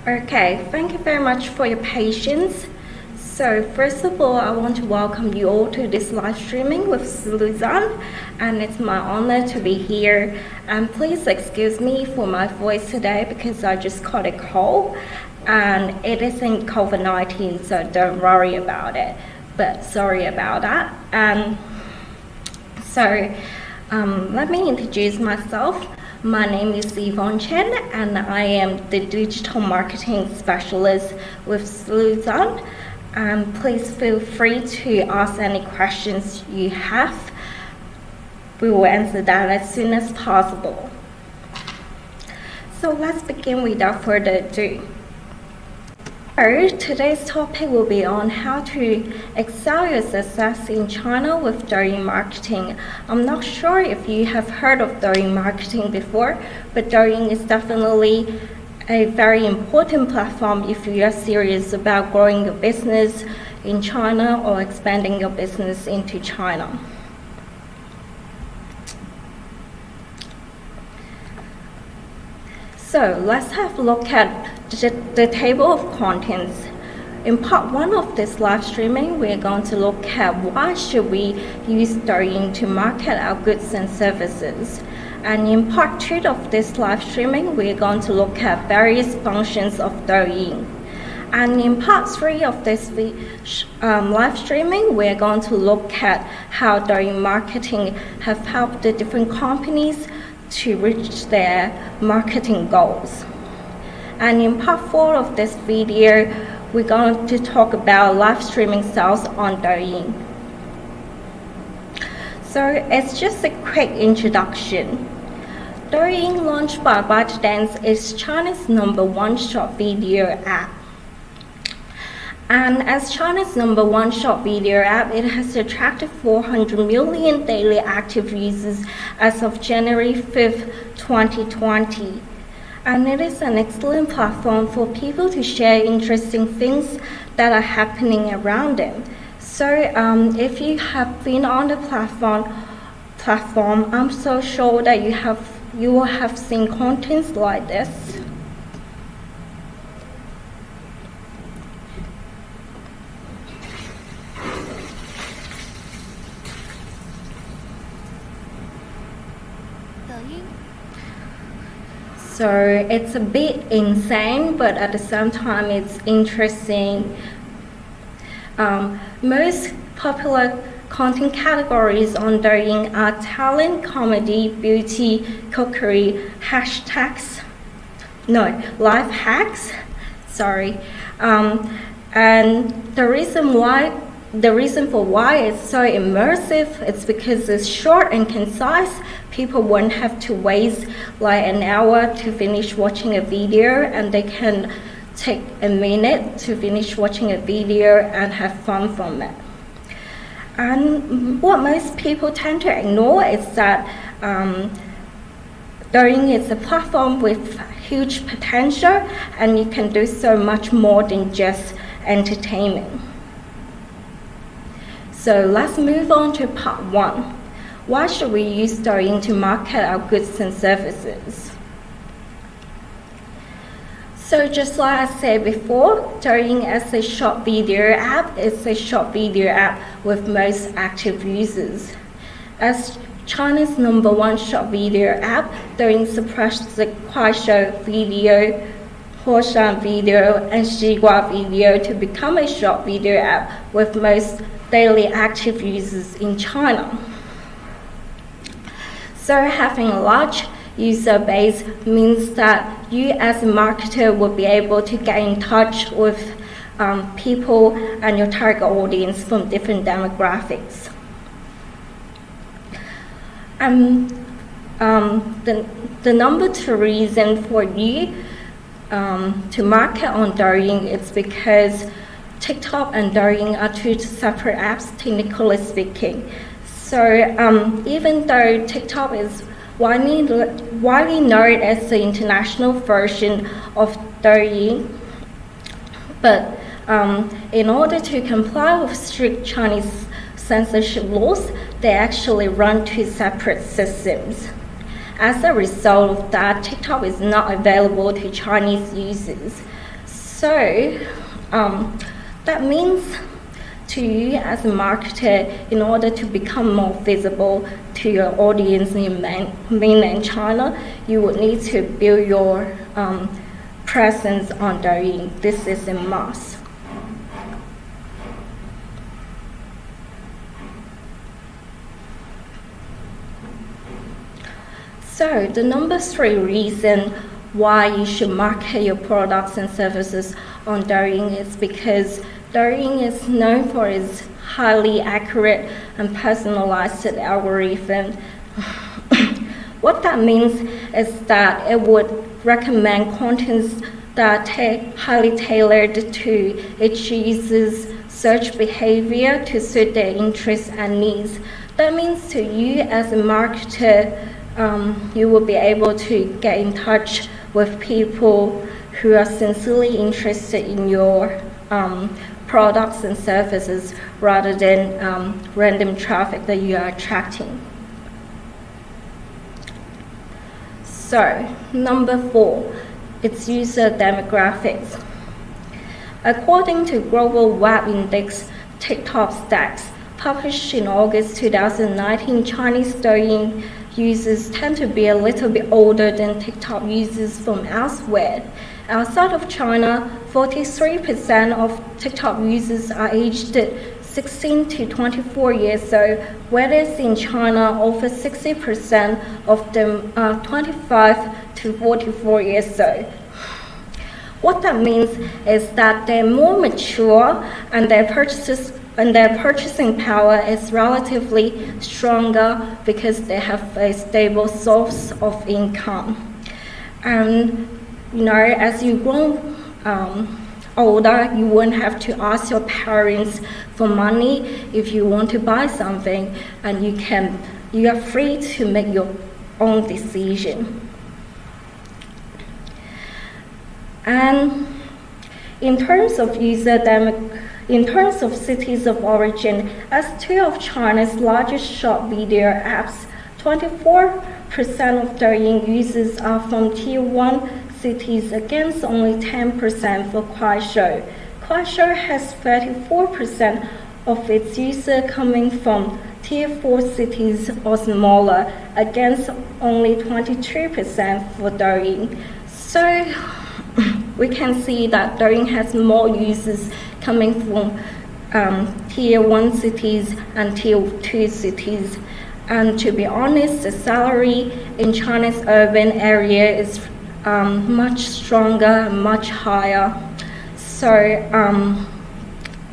Okay, thank you very much for your patience. So first of all, I want to welcome you all to this live streaming with Suzanne, and it's my honor to be here. And please excuse me for my voice today because I just caught a cold, and it isn't COVID-19, so don't worry about it. But sorry about that. Let me introduce myself. My name is Evonne Chen, and I am the digital marketing specialist with Suzanne. Please feel free to ask any questions you have. We will answer that as soon as possible. So let's begin without further ado. Today's topic will be on how to excel your success in China with Douyin marketing. I'm not sure if you have heard of Douyin marketing before, but Douyin is definitely a very important platform if you are serious about growing your business in China or expanding your business into China. So let's have a look at the table of contents. In part 1 of this live streaming, we're going to look at why should we use Douyin to market our goods and services. And in part 2 of this live streaming, we're going to look at various functions of Douyin. And in part 3 of this live streaming, we're going to look at how Douyin marketing have helped the different companies to reach their marketing goals. And in part 4 of this video, we're going to talk about live streaming sales on Douyin. So it's just a quick introduction. Douyin, launched by ByteDance, is China's #1 short video app. And as China's #1 short video app, it has attracted 400 million daily active users as of January 5th, 2020. And it is an excellent platform for people to share interesting things that are happening around them. So if you have been on the platform, I'm so sure that you will have seen contents like this. So it's a bit insane, but at the same time it's interesting. Most popular content categories on Douyin are talent, comedy, beauty, cookery, life hacks. And the reason for why it's so immersive is because it's short and concise. People won't have to waste like an hour to finish watching a video, and they can take a minute to finish watching a video and have fun from it. And what most people tend to ignore is that Douyin is a platform with huge potential, and you can do so much more than just entertainment. So let's move on to part 1. Why should we use Douyin to market our goods and services? So just like I said before, Douyin as a short video app is a short video app with most active users. As China's #1 short video app, Douyin suppressed the Kuaishou video, Horshan video, and Xigua video to become a short video app with most daily active users in China. So having a large user base means that you as a marketer will be able to get in touch with people and your target audience from different demographics. The number 2 reason for you to market on Douyin is because TikTok and Douyin are 2 separate apps, technically speaking. So even though TikTok is widely known as the international version of Douyin, but in order to comply with strict Chinese censorship laws, they actually run 2 separate systems. As a result of that, TikTok is not available to Chinese users. So that means to you as a marketer, in order to become more visible to your audience in mainland China, you would need to build your presence on Douyin. This is a must. So the number 3 reason why you should market your products and services on Douyin is because Douyin is known for its highly accurate and personalized algorithm. What that means is that it would recommend contents that are highly tailored to its users' search behavior to suit their interests and needs. That means to you as a marketer, you will be able to get in touch with people who are sincerely interested in your products and services rather than random traffic that you are attracting. So, number 4, it's user demographics. According to Global Web Index TikTok stats published in August 2019, Chinese Douyin users tend to be a little bit older than TikTok users from elsewhere. Outside of China, 43% of TikTok users are aged 16 to 24 years old, whereas in China, over 60% of them are 25 to 44 years old. What that means is that they're more mature and their purchasing power is relatively stronger because they have a stable source of income. And as you grow older, you won't have to ask your parents for money if you want to buy something, and you are free to make your own decision. And in terms of cities of origin, as 2 of China's largest short video apps, 24% of Douyin users are from Tier 1 cities against only 10% for Kuaishou. Kuaishou has 34% of its users coming from Tier 4 cities or smaller against only 22% for Douyin. So we can see that Douyin has more users coming from Tier 1 cities and Tier 2 cities. And to be honest, the salary in China's urban area is much stronger, much higher. So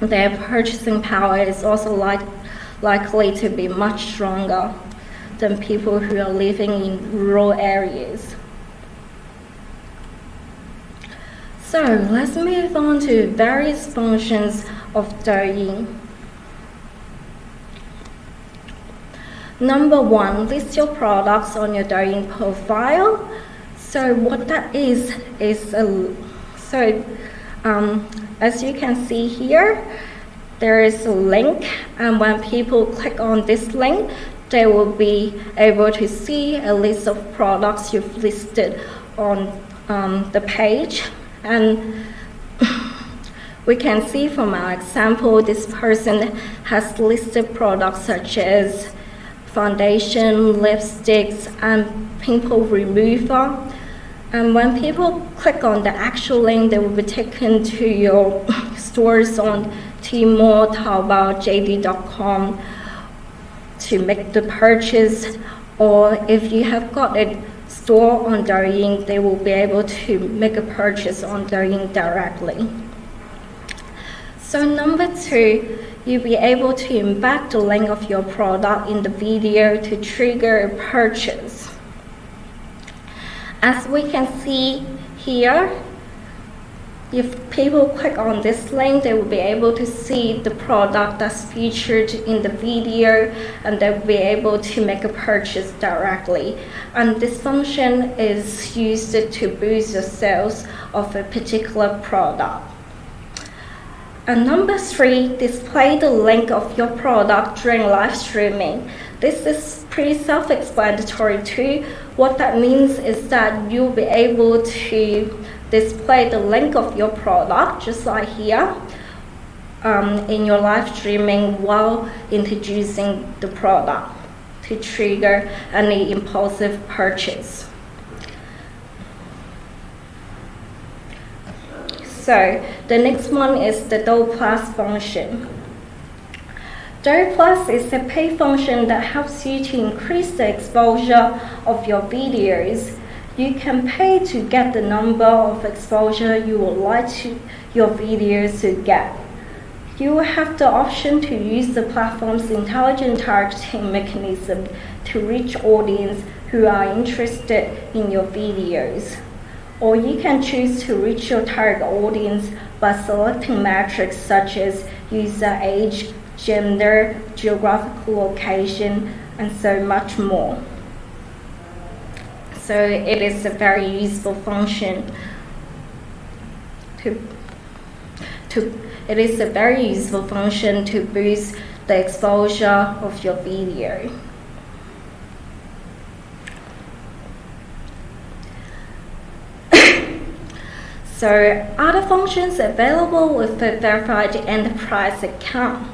their purchasing power is also likely to be much stronger than people who are living in rural areas. So let's move on to various functions of Douyin. Number 1, list your products on your Douyin profile. So what that is as you can see here, there is a link, and when people click on this link, they will be able to see a list of products you've listed on the page. And we can see from our example, this person has listed products such as foundation, lipsticks, and pimple remover. And when people click on the actual link, they will be taken to your stores on Tmall, Taobao, JD.com to make the purchase. Or if you have got a store on Douyin, they will be able to make a purchase on Douyin directly. So number 2, you'll be able to embed the link of your product in the video to trigger a purchase. As we can see here, if people click on this link, they will be able to see the product that's featured in the video, and they'll be able to make a purchase directly. And this function is used to boost the sales of a particular product. And number 3, display the link of your product during live streaming. This is pretty self-explanatory too. What that means is that you'll be able to display the link of your product, just like here, in your live streaming while introducing the product to trigger any impulsive purchase. So the next one is the Dou+Function. Dou+ is a paid function that helps you to increase the exposure of your videos. You can pay to get the number of exposure you would like your videos to get. You will have the option to use the platform's intelligent targeting mechanism to reach audience who are interested in your videos. Or you can choose to reach your target audience by selecting metrics such as user age, gender, geographical location, and so much more. So it is a very useful function to boost the exposure of your video. So other functions available with the verified enterprise account.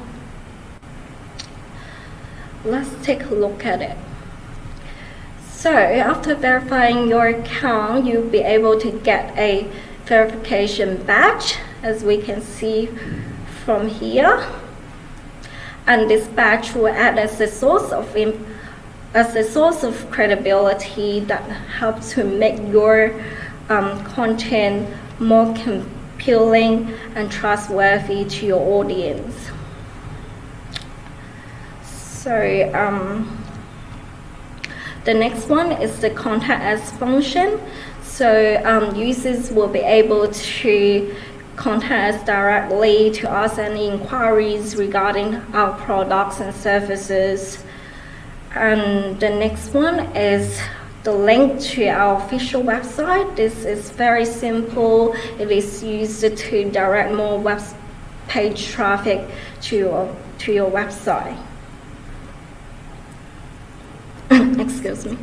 Let's take a look at it. So after verifying your account, you'll be able to get a verification badge, as we can see from here. And this badge will act as a source of credibility that helps to make your content more compelling and trustworthy to your audience. So the next one is the contact us function. So users will be able to contact us directly to ask any inquiries regarding our products and services. And the next one is the link to our official website. This is very simple. It is used to direct more web page traffic to your website. Excuse me.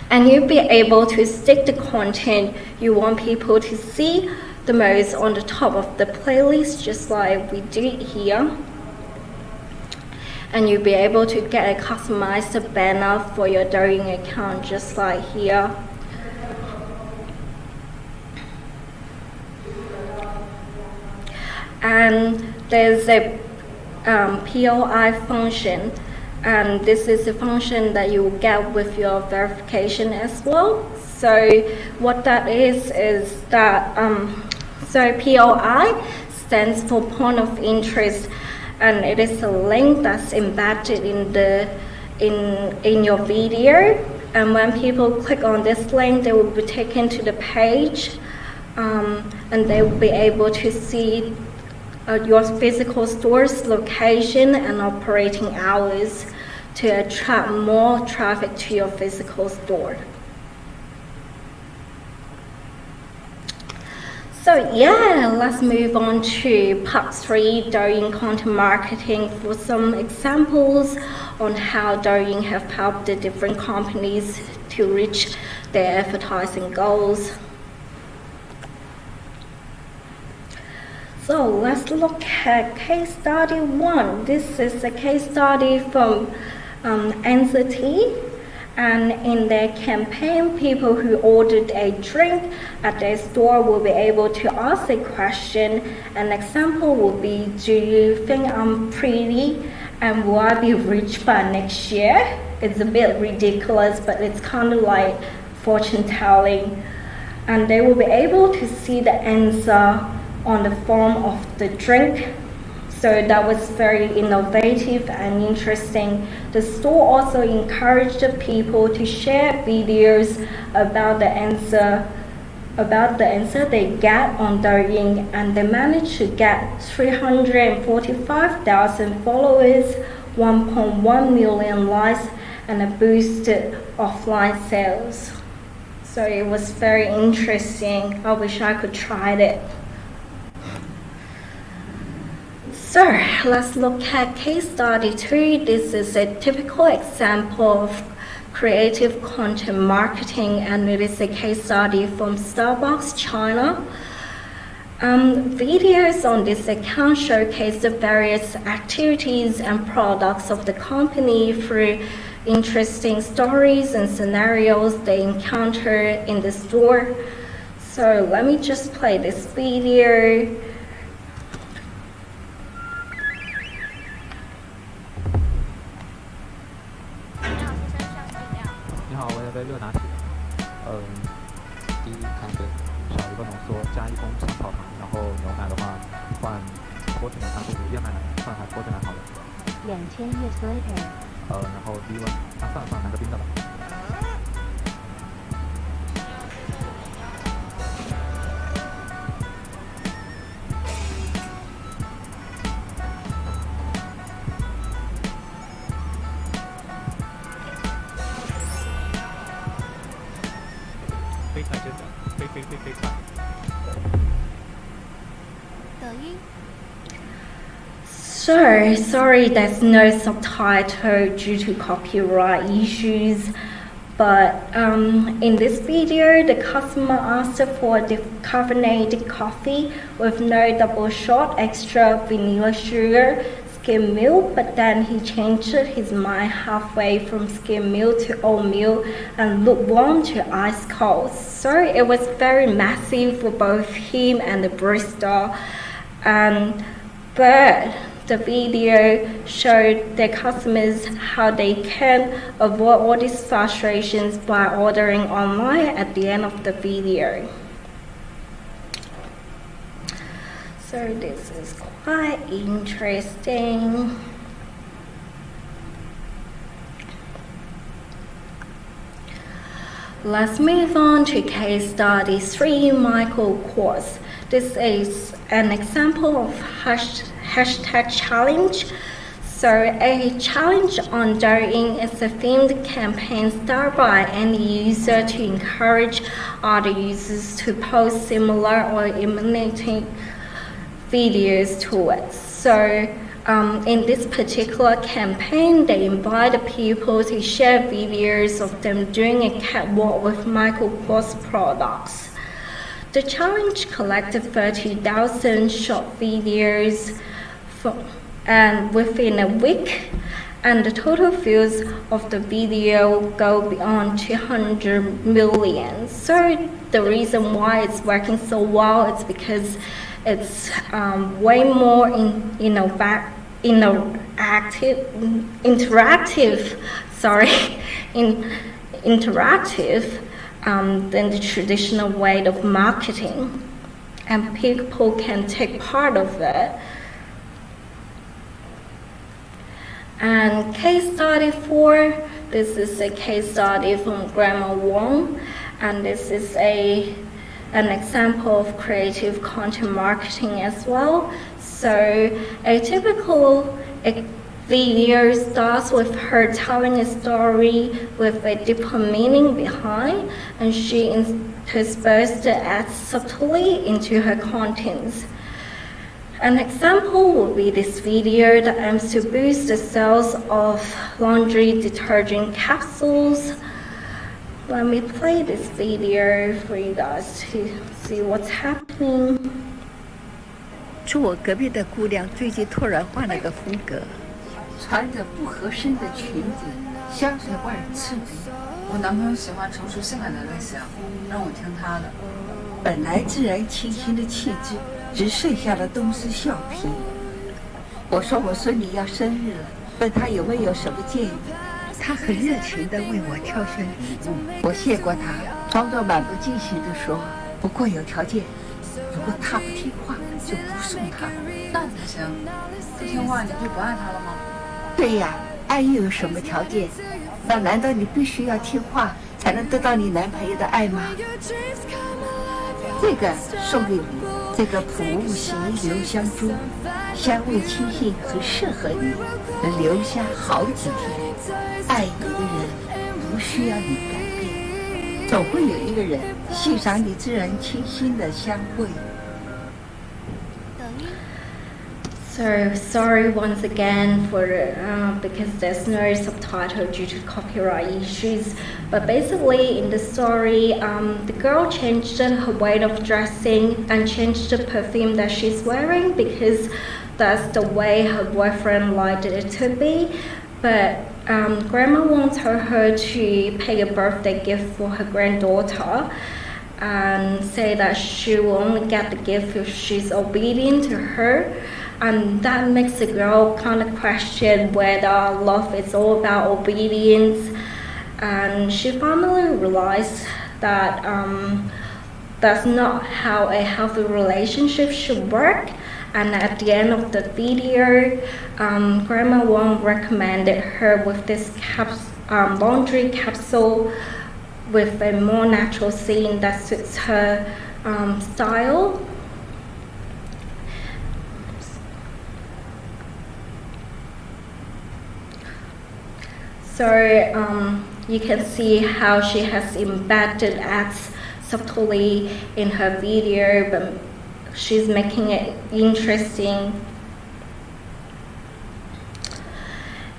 And you'll be able to stick the content you want people to see the most on the top of the playlist, just like we did here. And you'll be able to get a customized banner for your Douyin account, just like here. And there's a POI function, and this is a function that you will get with your verification as well. So what that is that so POI stands for point of interest, and it is a link that's embedded in your video. And when people click on this link, they will be taken to the page, and they will be able to see your physical store's location and operating hours to attract more traffic to your physical store. So yeah, let's move on to part 3, Douyin content marketing, for some examples on how Douyin have helped the different companies to reach their advertising goals. So let's look at case study 1. This is a case study from NCT, and in their campaign, people who ordered a drink at their store will be able to ask a question. An example would be, do you think I'm pretty and will I be rich by next year? It's a bit ridiculous, but it's kind of like fortune telling. And they will be able to see the answer on the form of the drink. So that was very innovative and interesting. The store also encouraged the people to share videos about the answer they get on Douyin, and they managed to get 345,000 followers, 1.1 million likes, and a boosted offline sales. So it was very interesting. I wish I could try it. So let's look at case study 2. This is a typical example of creative content marketing, and it is a case study from Starbucks China. Videos on this account showcase the various activities and products of the company through interesting stories and scenarios they encounter in the store. So let me just play this video. 你好，我要杯热拿铁。第一咖啡，少一个浓缩，加一公升泡糖，然后牛奶的话换脱脂奶，不如燕麦奶，换还脱脂奶好了。2000 years later. 然后低温，算了，拿个冰的吧。飞快真的，飞快。抖音。Sorry, there's no subtitle due to copyright issues. But in this video, the customer asked for decaffeinated coffee with no double shot, extra vanilla sugar, skim milk, but then he changed his mind halfway from skim milk to oat milk and lukewarm to ice cold. So it was very messy for both him and the barista. But the video showed their customers how they can avoid all these frustrations by ordering online at the end of the video. So this is quite interesting. Let's move on to case study 3, Michael Kors. This is an example of hashtag challenge. So a challenge on Douyin is a themed campaign started by any user to encourage other users to post similar or imitating videos to it. So in this particular campaign, they invited people to share videos of them doing a catwalk with Michael Kors products. The challenge collected 30,000 short videos and within a week, and the total views of the video go beyond 200 million. So the reason why it's working so well is because it's way more interactive than the traditional way of marketing, and people can take part of it. And case study 4, this is a case study from Grandma Wong, and this is an example of creative content marketing as well. So a typical video starts with her telling a story with a deeper meaning behind, and she interspersed the ads subtly into her contents. An example would be this video that aims to boost the sales of laundry detergent capsules. Let me play this video for you guys to see what's happening. 住我隔壁的姑娘最近突然换了个风格，穿着不合身的裙子，香水味刺鼻。我男朋友喜欢成熟性感的类型，让我听他的。本来自然清新的气质，只剩下了东施效颦。我说我孙女要生日了，问她有没有什么建议。她很热情地为我挑选礼物，我谢过她，装作满不经心地说：“不过有条件，如果她不听话，就不送她。”那怎么行？不听话你就不爱他了吗？对呀，爱又有什么条件？那难道你必须要听话才能得到你男朋友的爱吗？这个送给你，这个普物洗衣留香珠，香味清新，很适合你，能留下好几天。爱你的人不需要你改变，总会有一个人欣赏你自然清新的香味。So sorry once again for because there's no subtitle due to copyright issues. But basically, in the story, the girl changed her way of dressing and changed the perfume that she's wearing because that's the way her boyfriend liked it to be. But Grandma Wong told her to pay a birthday gift for her granddaughter and say that she will only get the gift if she's obedient to her. And that makes the girl kind of question whether love is all about obedience. And she finally realized that that's not how a healthy relationship should work. And at the end of the video, Grandma Wong recommended her with this laundry capsule with a more natural scene that suits her style. So you can see how she has embedded ads subtly in her video, but she's making it interesting.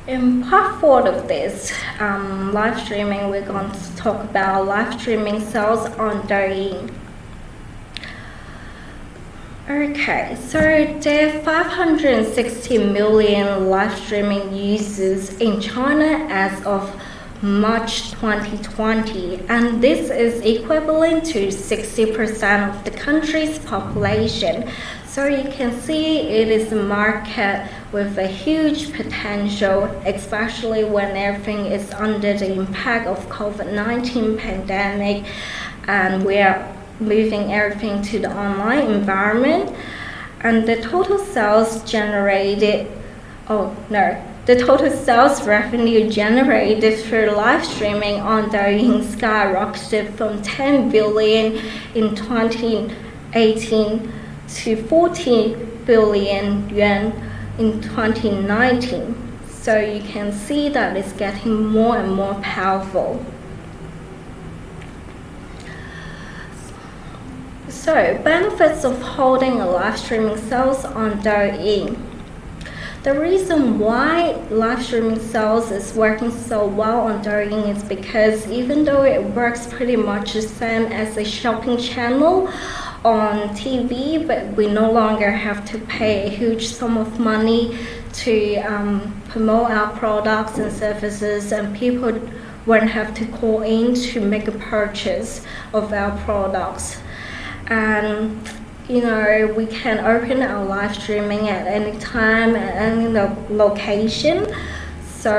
In part 4 of this live streaming, we're going to talk about live streaming sales on Douyin. Okay, so there are 560 million live streaming users in China as of March 2020, and this is equivalent to 60% of the country's population. So you can see it is a market with a huge potential, especially when everything is under the impact of COVID-19 pandemic and we are moving everything to the online environment. And the total sales revenue generated through live streaming on Douyin skyrocketed from 10 billion in 2018 to 40 billion yuan in 2019. So you can see that it's getting more and more powerful. So, benefits of holding a live streaming sales on Douyin. The reason why live streaming sales is working so well on Douyin is because even though it works pretty much the same as a shopping channel on TV, but we no longer have to pay a huge sum of money to promote our products and services, and people won't have to call in to make a purchase of our products. And we can open our live streaming at any time, at any location. So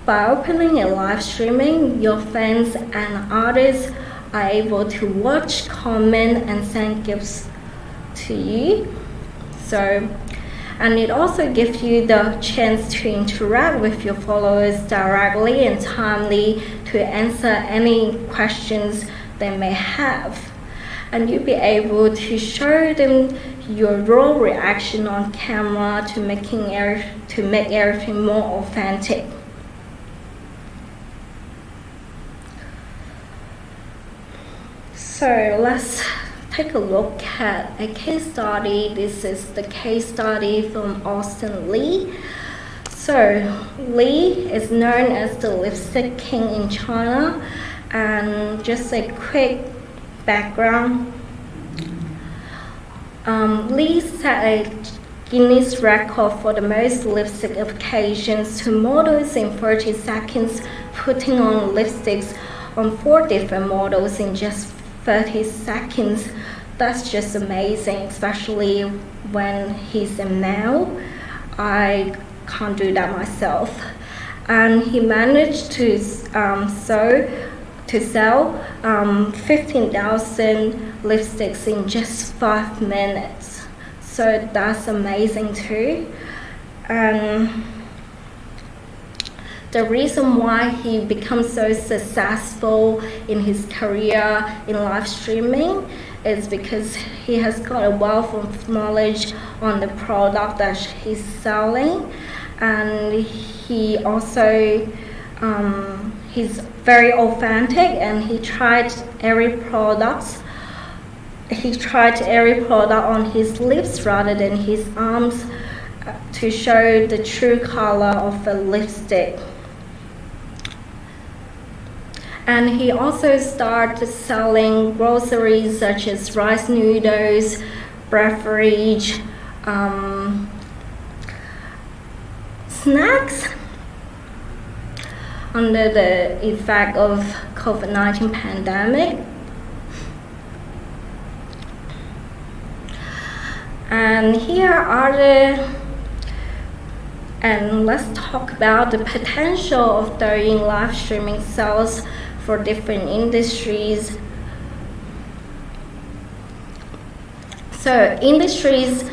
by opening a live streaming, your fans and others are able to watch, comment, and send gifts to you. And it also gives you the chance to interact with your followers directly and timely to answer any questions they may have. And you'll be able to show them your raw reaction on camera to make everything more authentic. So let's take a look at a case study. This is the case study from Austin Lee. So Lee is known as the lipstick king in China. And just a quick background, Lee set a Guinness record for the most lipstick applications to models in 30 seconds, putting on lipsticks on 4 different models in just 30 seconds. That's just amazing, especially when he's a male. I can't do that myself. And he managed to sell 15,000 lipsticks in just 5 minutes. So that's amazing too. And the reason why he becomes so successful in his career in live streaming is because he has got a wealth of knowledge on the product that he's selling. And he also he's very authentic, and he tried every product he tried every product on his lips rather than his arms to show the true color of a lipstick. And he also started selling groceries such as rice noodles, beverage, snacks under the effect of COVID-19 pandemic. And here are and let's talk about the potential of Douyin live streaming sales for different industries. So industries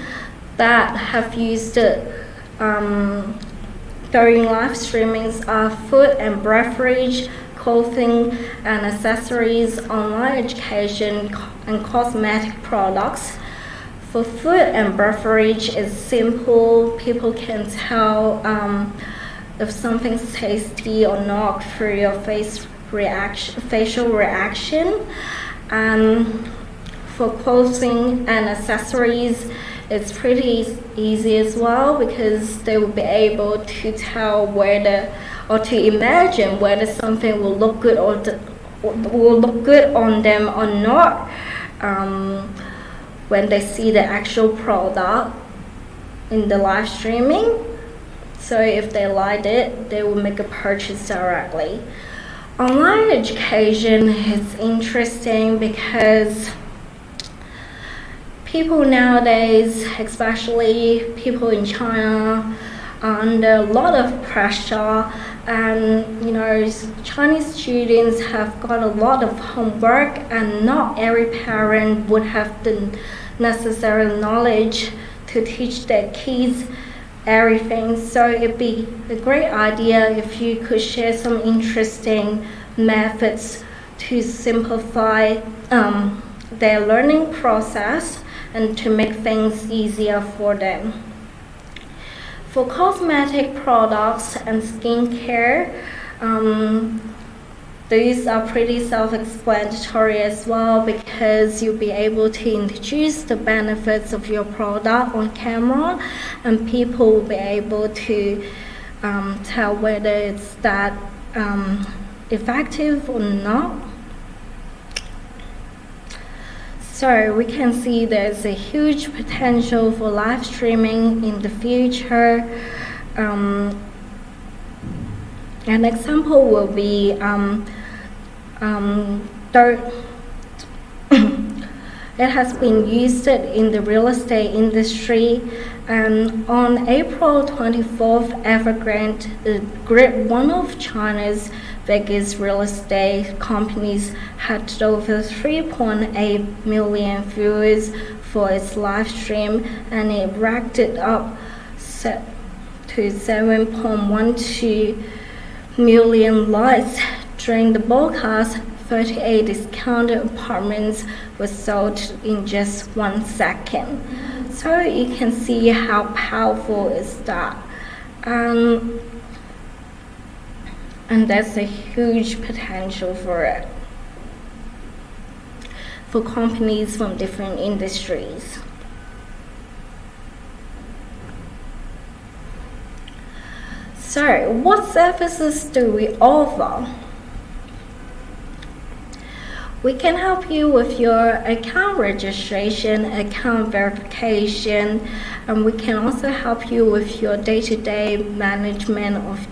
that have used Douyin live streamings are food and beverage, clothing and accessories, online education, and cosmetic products. For food and beverage, it's simple. People can tell if something's tasty or not through your facial reaction. And for clothing and accessories, it's pretty easy as well because they will be able to tell whether or to imagine whether something will look good or will look good on them or not. When they see the actual product in the live streaming. So if they liked it, they will make a purchase directly. Online education is interesting because people nowadays, especially people in China, are under a lot of pressure, and Chinese students have got a lot of homework, and not every parent would have the necessary knowledge to teach their kids everything. So it'd be a great idea if you could share some interesting methods to simplify their learning process and to make things easier for them. For cosmetic products and skincare, these are pretty self-explanatory as well because you'll be able to introduce the benefits of your product on camera, and people will be able to tell whether it's that effective or not. So we can see there's a huge potential for live streaming in the future. An example will be it has been used in the real estate industry, and on April 24th, Evergrande, one of China's biggest real estate companies, had over 3.8 million viewers for its live stream, and it racked it up to 7.12 million likes. During the broadcast, 38 discounted apartments were sold in just 1 second. So you can see how powerful is that. And there's a huge potential for it for companies from different industries. So, what services do we offer? We can help you with your account registration, account verification, and we can also help you with your day-to-day management of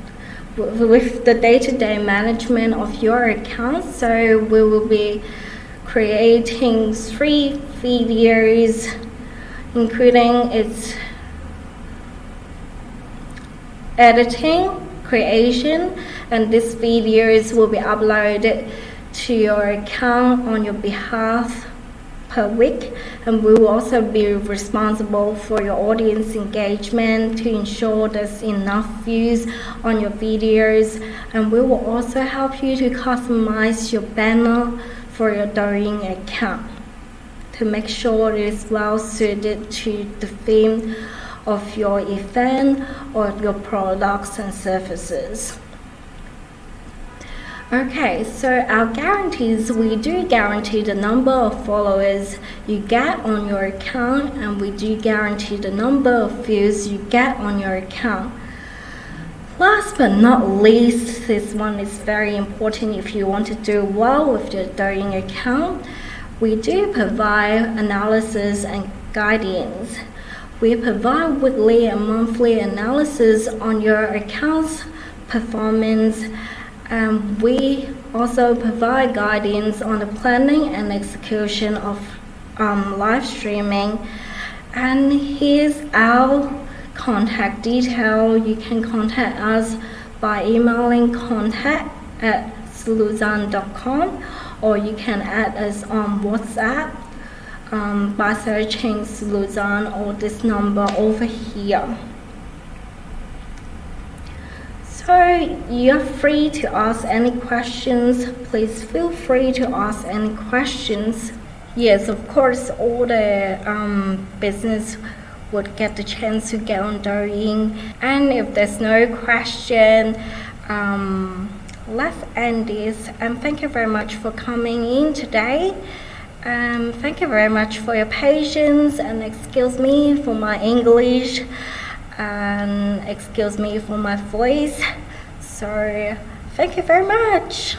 your account. So we will be creating 3 videos, including its editing, creation, and these videos will be uploaded to your account on your behalf per week, and we will also be responsible for your audience engagement to ensure there's enough views on your videos, and we will also help you to customize your banner for your Douyin account to make sure it is well suited to the theme of your event or your products and services. Okay, so our guarantees, we do guarantee the number of followers you get on your account, and we do guarantee the number of views you get on your account. Last but not least, this one is very important if you want to do well with your Douyin account. We do provide analysis and guidance. We provide weekly and monthly analysis on your account's performance. We also provide guidance on the planning and execution of live streaming. And here's our contact detail. You can contact us by emailing contact@slouzan.com, or you can add us on WhatsApp by searching Slouzan or this number over here. So you're free to ask any questions. Please feel free to ask any questions. Yes, of course, all the business would get the chance to get on Douyin. And if there's no question, let's end this. And thank you very much for coming in today. Thank you very much for your patience, and excuse me for my English, and excuse me for my voice. So thank you very much.